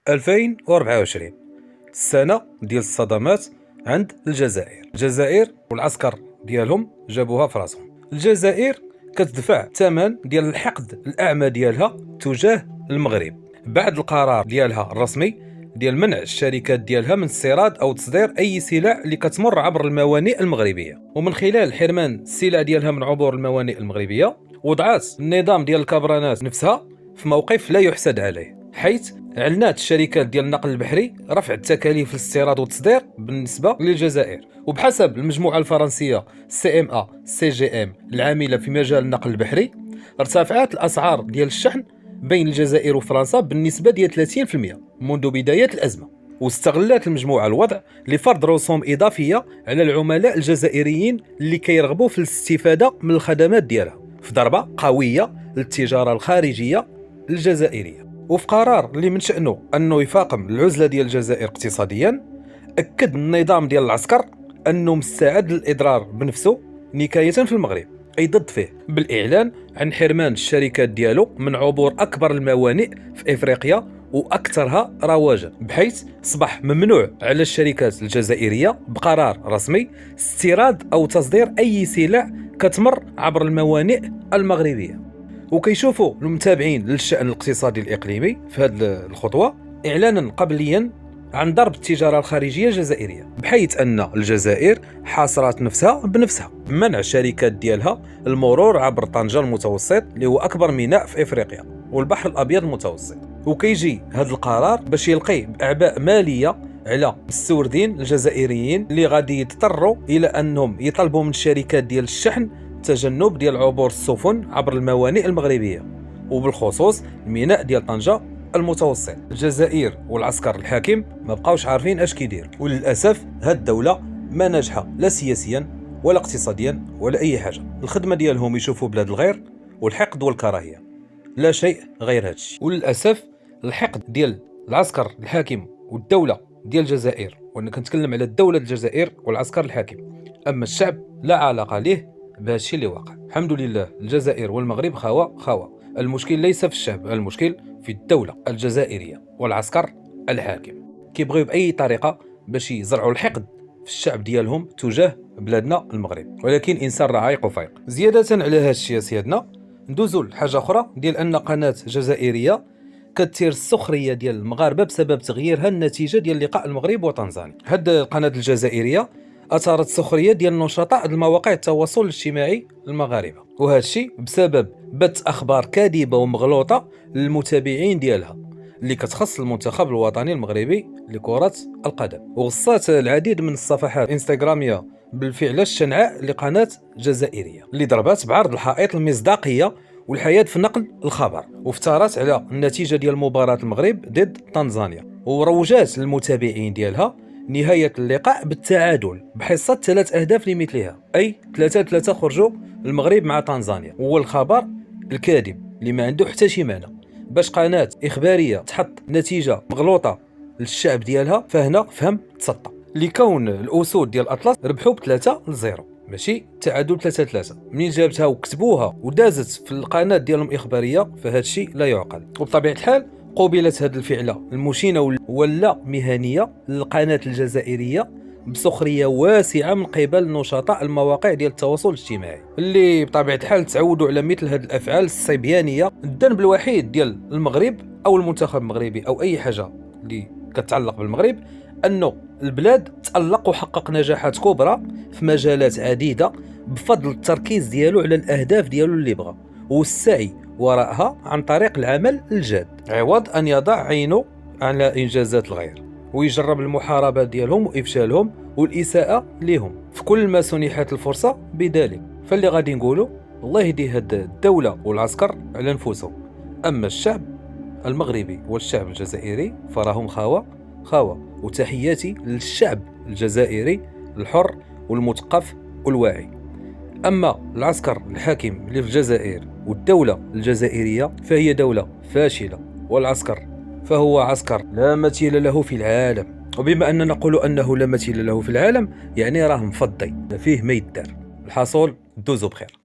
2024 السنة ديال الصدمات عند الجزائر والعسكر ديالهم جابوها في راسهم. الجزائر كتدفع ثمن ديال الحقد الأعمى ديالها تجاه المغرب بعد القرار ديالها الرسمي ديال منع الشركات ديالها من استيراد أو تصدير أي سلع اللي كتمر عبر الموانئ المغربية، ومن خلال حرمان السلع ديالها من عبور الموانئ المغربية وضعات النظام ديال الكابرانات نفسها في موقف لا يحسد عليه، حيث اعلنت الشركات ديال النقل البحري رفع التكاليف الاستيراد والتصدير بالنسبة للجزائر. وبحسب المجموعة الفرنسية CMA CGM العاملة في مجال النقل البحري، ارتفعت الأسعار ديال الشحن بين الجزائر وفرنسا بالنسبة ديال 30% منذ بداية الأزمة. واستغلت المجموعة الوضع لفرض رسوم إضافية على العملاء الجزائريين اللي كيرغبوا في الاستفادة من الخدمات ديالها، في ضربة قوية للتجارة الخارجية الجزائرية. وفي قرار اللي من شأنه أنه يفاقم العزلة ديال الجزائر اقتصاديا، أكد النظام ديال العسكر أنه مستعد للإضرار بنفسه نكاية في المغرب، أي ضد فيه، بالإعلان عن حرمان الشركات ديالو من عبور أكبر الموانئ في إفريقيا وأكثرها رواجا، بحيث أصبح ممنوع على الشركات الجزائرية بقرار رسمي استيراد أو تصدير أي سلع كتمر عبر الموانئ المغربية. وكيشوفوا المتابعين للشأن الاقتصادي الإقليمي في هذه الخطوة إعلانا قبليا عن ضرب التجارة الخارجية الجزائرية، بحيث أن الجزائر حاصرت نفسها بنفسها بمنع الشركات ديالها المرور عبر طنجة المتوسط اللي هو أكبر ميناء في إفريقيا والبحر الأبيض المتوسط. وكيجي هذا القرار باش يلقي بأعباء مالية على المستوردين الجزائريين اللي غادي يضطروا إلى أنهم يطلبوا من الشركات ديال الشحن تجنب ديال عبور السفن عبر الموانئ المغربية، وبالخصوص الميناء ديال طنجة المتوسط. الجزائر والعسكر الحاكم ما بقاوش عارفين اش كيدير، وللاسف هاد الدولة ما ناجحة لا سياسيا ولا اقتصاديا ولا اي حاجة. الخدمة ديالهم يشوفوا بلاد الغير والحقد والكراهية، لا شيء غير هذا الشيء. وللاسف الحقد ديال العسكر الحاكم والدولة ديال الجزائر، وانا كنتكلم على الدولة الجزائر والعسكر الحاكم، اما الشعب لا علاقة ليه بهذا الشيء اللي واقع. الحمد لله الجزائر والمغرب خوا. المشكل ليس في الشعب، المشكل في الدولة الجزائرية والعسكر الحاكم، كيبغيو بأي طريقة باش يزرعوا الحقد في الشعب ديالهم تجاه بلادنا المغرب. ولكن إنسان رعايق وفايق. زيادة على هذا الشيء سيادنا، ندوزوا لحاجة أخرى ديال أن قناة جزائرية كتثير السخرية ديال المغاربة بسبب تغييرها النتيجة ديال لقاء المغرب وطنزانيا. هاد القناة الجزائرية أثارت السخرية ديال النشطاء المواقع التواصل الاجتماعي المغاربة، وهذا الشيء بسبب بث أخبار كاذبة ومغلوطة للمتابعين ديالها اللي كتخص المنتخب الوطني المغربي لكرة القدم. وغصات العديد من الصفحات الانستغرامية بالفعل الشنعاء لقناة جزائرية اللي ضربت بعرض الحائط المصداقية والحياد في نقل الخبر، وافترت على النتيجة ديال مباراة المغرب ضد تنزانيا، وروجات للمتابعين ديالها نهاية اللقاء بالتعادل بحصة 3 أهداف لمثلها، أي 3-3 خرجوا المغرب مع تنزانيا. هو الخبر الكاذب اللي ما عنده حتى شي معنى باش قناة إخبارية تحط نتيجة مغلوطة للشعب ديالها، فهنا فهم تسطى لكون الأسود ديال الأطلس ربحوا ب3-0 ماشي تعادل 3-3. منين جابتها وكتبوها ودازت في القناة ديالهم إخبارية، فهذا الشيء لا يعقل. وبطبيعة الحال قوبلت هذه الفعلة المشينة ولا مهنية للقناة الجزائرية بسخرية واسعة من قبل نشطاء المواقع ديال التواصل الاجتماعي اللي بطبيعة الحال تعودوا على مثل هذه الأفعال الصبيانية. الذنب الوحيد ديال المغرب أو المنتخب المغربي أو أي حاجة اللي كتعلق بالمغرب أنه البلاد تألق وحقق نجاحات كبرى في مجالات عديدة بفضل التركيز ديالو على الأهداف ديالو اللي بغى والسعي وراءها عن طريق العمل الجاد، عوض أن يضع عينه على إنجازات الغير ويجرب المحاربة ديالهم وإفشالهم والإساءة لهم في كل ما سنحت الفرصة بذلك. فاللي غادي نقوله الله يهدي هاد الدولة والعسكر على نفوسهم، أما الشعب المغربي والشعب الجزائري فراهم خاوة. وتحياتي للشعب الجزائري الحر والمثقف والواعي. أما العسكر الحاكم اللي في الجزائر والدولة الجزائرية فهي دولة فاشلة، والعسكر فهو عسكر لا مثيل له في العالم. وبما أننا نقول أنه لا مثيل له في العالم يعني راه مفضي فيه ما يدار. الحصول دوزو بخير.